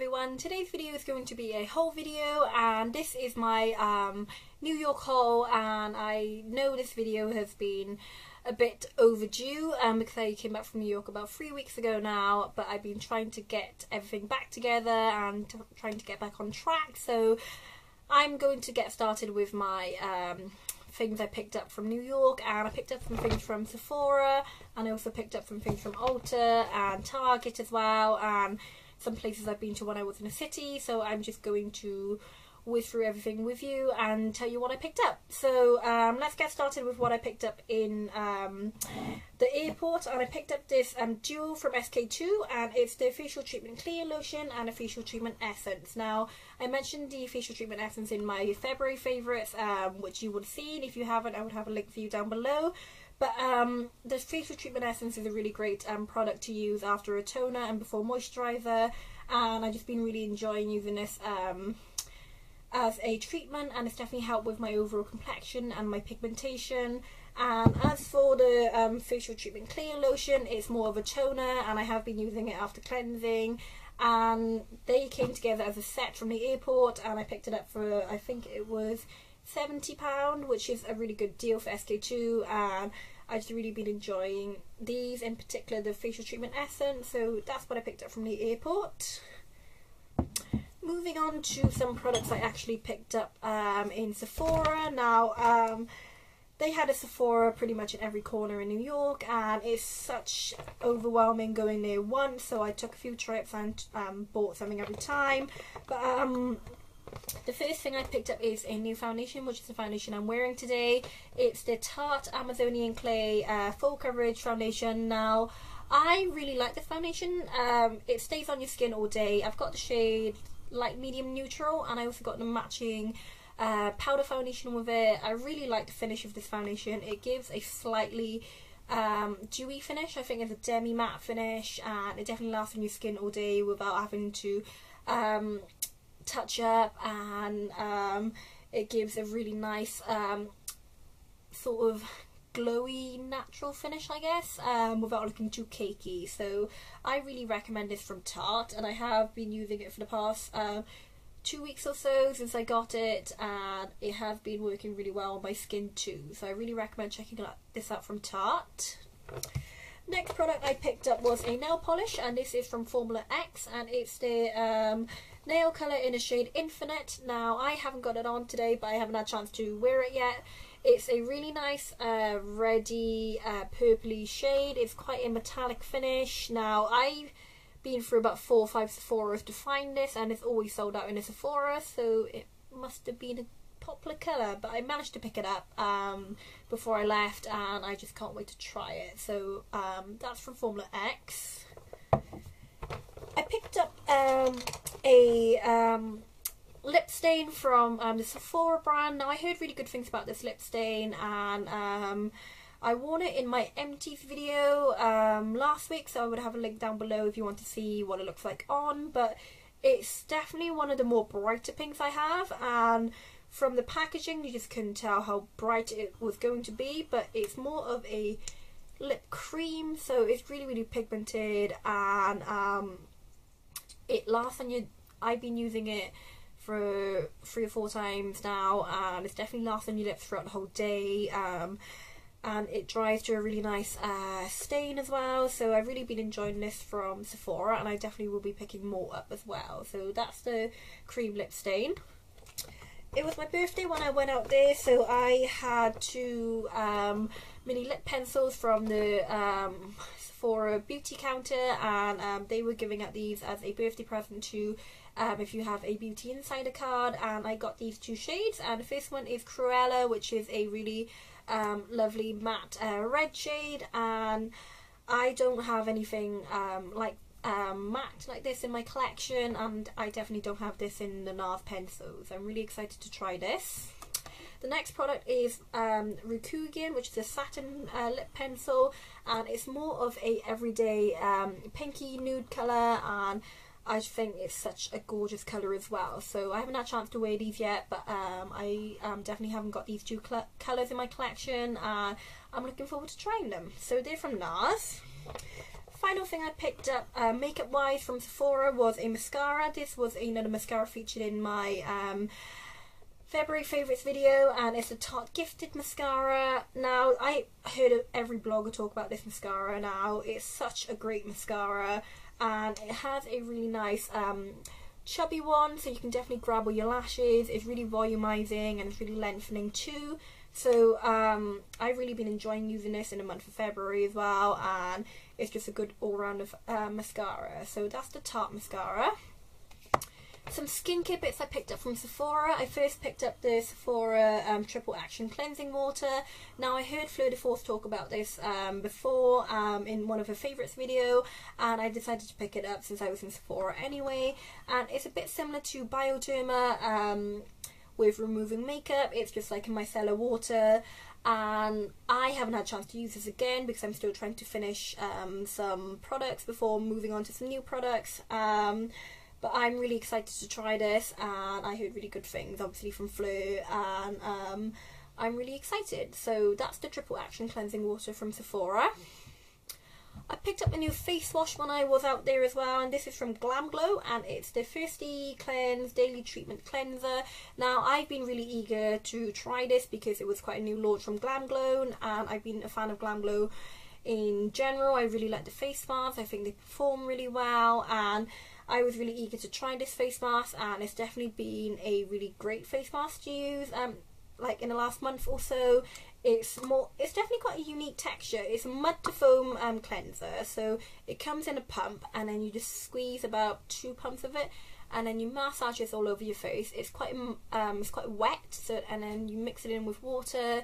everyone, today's video is going to be a haul video, and this is my New York haul. And I know this video has been a bit overdue because I came back from New York about 3 weeks ago now, but I've been trying to get everything back together and trying to get back on track. So I'm going to get started with my things I picked up from New York, and I picked up some things from Sephora, and I also picked up some things from Ulta and Target as well, and some places I've been to when I was in a city. So I'm just going to whiz through everything with you and tell you what I picked up. So let's get started with what I picked up in the airport. And I picked up this duo from SKii, and it's the facial treatment clear lotion and a facial treatment essence. Now, I mentioned the facial treatment essence in my February favourites, which you would have seen. If you haven't, I would have a link for you down below. But the facial treatment essence is a really great product to use after a toner and before moisturiser, and I've just been really enjoying using this as a treatment, and it's definitely helped with my overall complexion and my pigmentation. And as for the facial treatment clear lotion, it's more of a toner, and I have been using it after cleansing, and they came together as a set from the airport, and I picked it up for, I think it was £70, which is a really good deal for SKii, and I've just really been enjoying these, in particular the facial treatment essence. So that's what I picked up from the airport. Moving on to some products I actually picked up in Sephora. Now, they had a Sephora pretty much in every corner in New York, and it's such overwhelming going there once, so I took a few trips and bought something every time. But the first thing I picked up is a new foundation, which is the foundation I'm wearing today. It's the Tarte Amazonian Clay Full Coverage Foundation. Now, I really like this foundation. It stays on your skin all day. I've got the shade light medium neutral, and I also got the matching powder foundation with it. I really like the finish of this foundation. It gives a slightly dewy finish. I think it's a demi matte finish, and it definitely lasts on your skin all day without having to touch up, and it gives a really nice sort of glowy natural finish, I guess, without looking too cakey. So I really recommend this from Tarte, and I have been using it for the past 2 weeks or so since I got it, and it has been working really well on my skin too. So I really recommend checking this out from Tarte. Next product I picked up was a nail polish, and this is from Formula X, and it's the nail colour in the shade Infinite. Now, I haven't got it on today, but I haven't had a chance to wear it yet. It's a really nice reddy purpley shade. It's quite a metallic finish. Now, I've been through about 4 or 5 Sephoras to find this, and it's always sold out in a Sephora, so it must have been a popular colour, but I managed to pick it up before I left, and I just can't wait to try it. So that's from Formula X. I picked up a lip stain from the Sephora brand. Now, I heard really good things about this lip stain, and I worn it in my empties video last week, so I would have a link down below if you want to see what it looks like on. But it's definitely one of the more brighter pinks I have, and from the packaging you just couldn't tell how bright it was going to be, but it's more of a lip cream, so it's really pigmented, and it lasts on your... I've been using it for 3 or 4 times now, and it's definitely lasts on your lips throughout the whole day, and it dries to a really nice stain as well. So I've really been enjoying this from Sephora, and I definitely will be picking more up as well. So that's the cream lip stain. It was my birthday when I went out there, so I had 2 mini lip pencils from the Sephora beauty counter, and they were giving out these as a birthday present to if you have a beauty insider card, and I got these 2 shades. And the first one is Cruella, which is a really lovely matte red shade, and I don't have anything like matte like this in my collection, and I definitely don't have this in the Nars pencils. I'm really excited to try this. The next product is Rikugien, which is a satin lip pencil, and it's more of a everyday pinky nude colour, and I think it's such a gorgeous colour as well. So I haven't had a chance to wear these yet, but I definitely haven't got these 2 colours in my collection, and I'm looking forward to trying them. So they're from Nars. final thing I picked up makeup wise from Sephora was a mascara. This was another mascara featured in my February favourites video, and it's a Tarte Gifted mascara. Now, I heard of every blogger talk about this mascara now. It's such a great mascara, and it has a really nice chubby one, so you can definitely grab all your lashes. It's really volumizing and it's really lengthening too. So I've really been enjoying using this in the month of February as well, and it's just a good all-round of mascara. So that's the Tarte mascara. Some skincare bits I picked up from Sephora. I first picked up the Sephora Triple Action Cleansing Water. Now, I heard Fleur de Force talk about this before in one of her favourites video, and I decided to pick it up since I was in Sephora anyway. And it's a bit similar to Bioderma with removing makeup. It's just like a micellar water, and I haven't had a chance to use this again because I'm still trying to finish some products before moving on to some new products. But I'm really excited to try this, and I heard really good things, obviously, from Fleur, and I'm really excited. So that's the Triple Action Cleansing Water from Sephora. I picked up a new face wash when I was out there as well, and this is from Glamglow, and it's the Thirsty Cleanse Daily Treatment Cleanser. Now, I've been really eager to try this because it was quite a new launch from Glamglow, and I've been a fan of Glamglow in general. I really like the face masks. I think they perform really well, and I was really eager to try this face mask, and it's definitely been a really great face mask to use. Like in the last month or so, it's definitely quite a unique texture. It's a mud to foam cleanser, so it comes in a pump, and then you just squeeze about 2 pumps of it, and then you massage this all over your face. It's quite wet, so, and then you mix it in with water,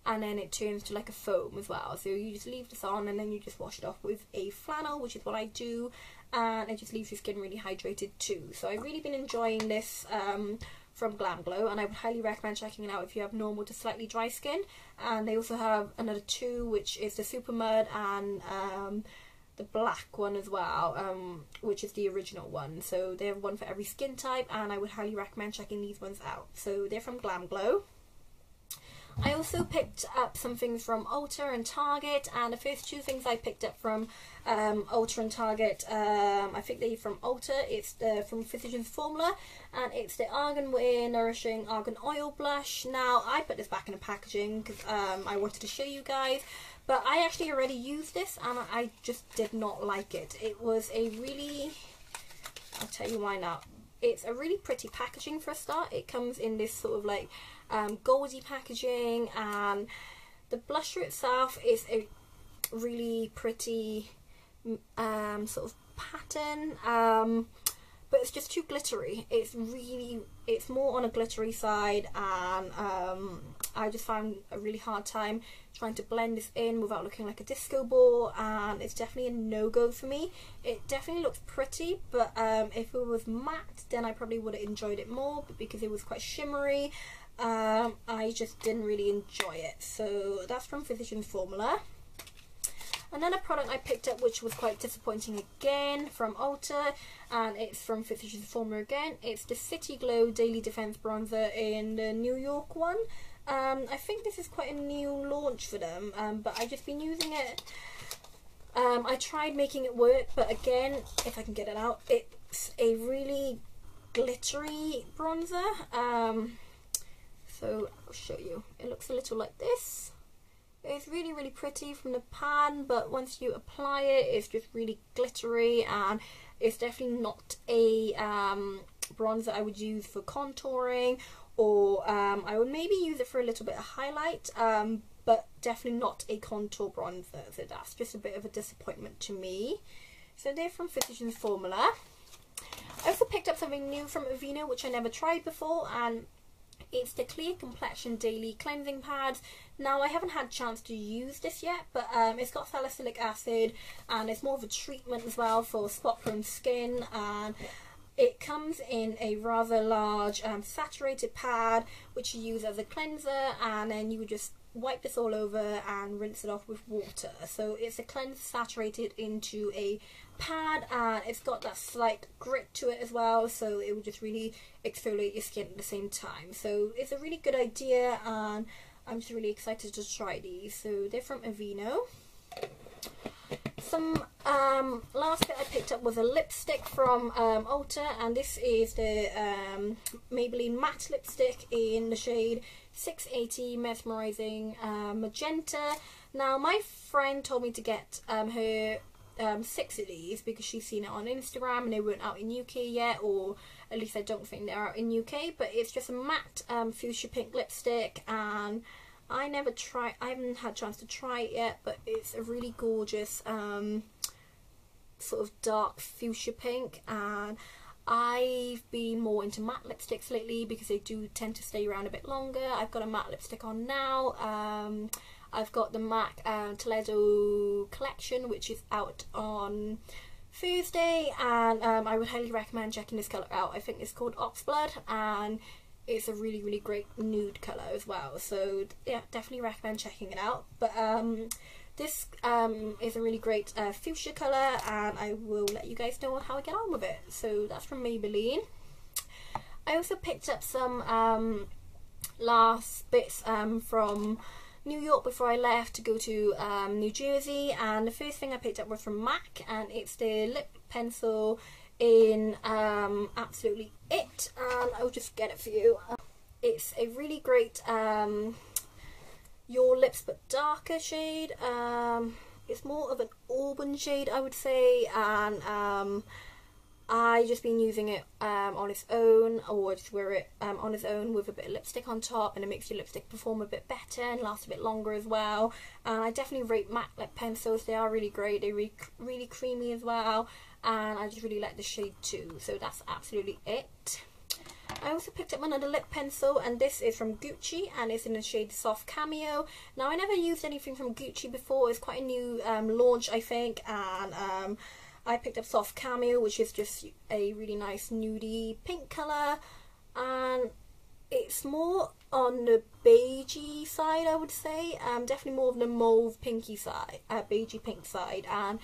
and then it turns to like a foam as well. So you just leave this on, and then you just wash it off with a flannel, which is what I do, and it just leaves your skin really hydrated too. So I've really been enjoying this from Glamglow, and I would highly recommend checking it out if you have normal to slightly dry skin. And they also have another two, which is the Super Mud and the black one as well, which is the original one. So they have one for every skin type, and I would highly recommend checking these ones out. So they're from Glamglow. I also picked up some things from Ulta and Target, and the first two things I picked up from Ulta and Target, I think they're from Ulta. It's from Physicians Formula, and it's the Argan Wear Nourishing Argan Oil Blush. Now, I put this back in the packaging because I wanted to show you guys, but I actually already used this, and I just did not like it. It was a really, I'll tell you why now. It's a really pretty packaging for a start. It comes in this sort of like goldy packaging, and the blusher itself is a really pretty sort of pattern, but it's just too glittery. It's more on a glittery side, and I just found a really hard time trying to blend this in without looking like a disco ball, and it's definitely a no-go for me. It definitely looks pretty, but if it was matte, then I probably would have enjoyed it more, but because it was quite shimmery, I just didn't really enjoy it. So that's from Physicians Formula. Another product I picked up, which was quite disappointing again, from Ulta, and it's from Physicians Formula again. It's the City Glow Daily Defense Bronzer in the New York one. I think this is quite a new launch for them, but I've just been using it. I tried making it work, but again, if I can get it out, it's a really glittery bronzer. So I'll show you. It looks a little like this. It's really, really pretty from the pan, but once you apply it, it's just really glittery, and it's definitely not a bronzer I would use for contouring, or I would maybe use it for a little bit of highlight, but definitely not a contour bronzer. So that's just a bit of a disappointment to me. So they're from Physicians Formula. I also picked up something new from Aveeno, which I never tried before, and it's the Clear Complexion Daily Cleansing Pads. Now, I haven't had a chance to use this yet, but it's got salicylic acid, and it's more of a treatment as well for spot-prone skin, and it comes in a rather large saturated pad, which you use as a cleanser, and then you just wipe this all over and rinse it off with water. So it's a cleanser saturated into a pad, and it's got that slight grit to it as well, so it will just really exfoliate your skin at the same time. So it's a really good idea, and I'm just really excited to try these. So they're from Aveeno. Some last bit I picked up was a lipstick from Ulta, and this is the Maybelline matte lipstick in the shade 680 Mesmerizing Magenta. Now my friend told me to get her 6 of these because she's seen it on Instagram and they weren't out in UK yet, or at least I don't think they're out in UK, but it's just a matte fuchsia pink lipstick, and I haven't had a chance to try it yet, but it's a really gorgeous sort of dark fuchsia pink, and I've been more into matte lipsticks lately because they do tend to stay around a bit longer. I've got a matte lipstick on now. I've got the MAC Toledo collection, which is out on Thursday, and I would highly recommend checking this colour out. I think it's called Oxblood, and it's a really, really great nude colour as well. So yeah, definitely recommend checking it out. But this is a really great fuchsia colour, and I will let you guys know how I get on with it. So that's from Maybelline. I also picked up some last bits from New York before I left to go to New Jersey, and the first thing I picked up was from MAC, and it's the lip pencil in Absolutely It, and I'll just get it for you. It's a really great Your Lips But Darker shade. It's more of an auburn shade, I would say, and I just been using it on its own, or just wear it on its own with a bit of lipstick on top, and it makes your lipstick perform a bit better and last a bit longer as well. And I definitely rate MAC lip pencils. They are really great. They're really creamy as well, and I just really like the shade too. So that's Absolutely It. I also picked up another lip pencil, and this is from Gucci, and it's in the shade Soft Cameo. Now I never used anything from Gucci before. It's quite a new launch, I think, and I picked up Soft Cameo, which is just a really nice nudie pink colour, and it's more on the beigey side, I would say. Definitely more of the mauve pinky side, beigey pink side, and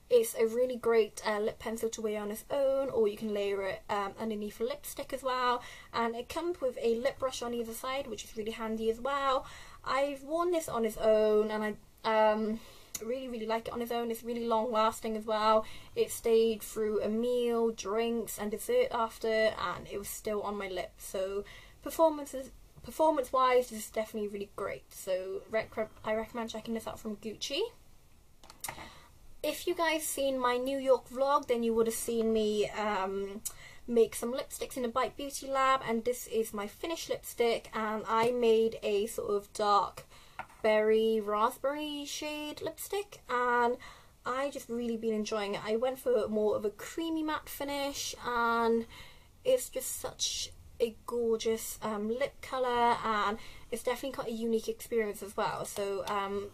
it's a really great lip pencil to wear on its own, or you can layer it underneath a lipstick as well. And it comes with a lip brush on either side, which is really handy as well. I've worn this on its own, and I really like it on its own. It's really long lasting as well. It stayed through a meal, drinks and dessert after, and it was still on my lips. So performance wise, this is definitely really great. So I recommend checking this out from Gucci. If you guys seen my New York vlog, then you would have seen me make some lipsticks in the Bite Beauty Lab, and this is my finished lipstick, and I made a sort of dark berry raspberry shade lipstick, and I just really been enjoying it. I went for more of a creamy matte finish, and it's just such a gorgeous lip colour, and it's definitely got a unique experience as well. So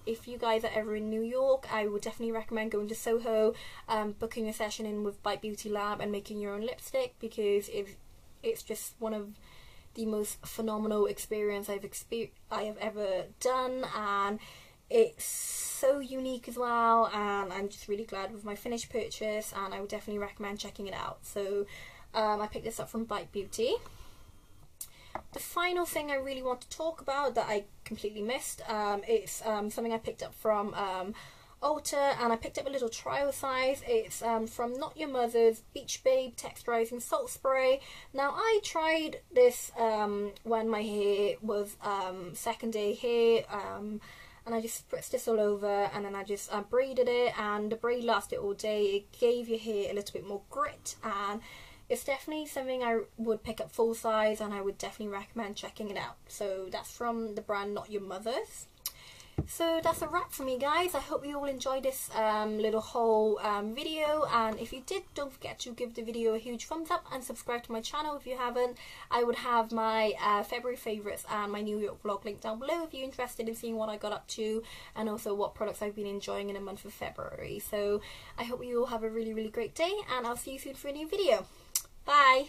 if you guys are ever in New York, I would definitely recommend going to Soho, booking a session in with Bite Beauty Lab and making your own lipstick, because it's just one of the most phenomenal experience I have ever done, and it's so unique as well, and I'm just really glad with my finished purchase, and I would definitely recommend checking it out. So I picked this up from Bite Beauty. The final thing I really want to talk about that I completely missed, it's something I picked up from Ulta, and I picked up a little trial size. It's from Not Your Mother's Beach Babe Texturizing Salt Spray. Now I tried this when my hair was second day hair, and I just spritzed this all over, and then I just braided it, and the braid lasted all day. It gave your hair a little bit more grit, and it's definitely something I would pick up full size, and I would definitely recommend checking it out. So that's from the brand Not Your Mother's. So that's a wrap for me, guys. I hope you all enjoyed this little haul video, and if you did, don't forget to give the video a huge thumbs up and subscribe to my channel if you haven't. I would have my February favourites and my New York vlog linked down below if you're interested in seeing what I got up to, and also what products I've been enjoying in the month of February. So I hope you all have a really great day, and I'll see you soon for a new video. Bye!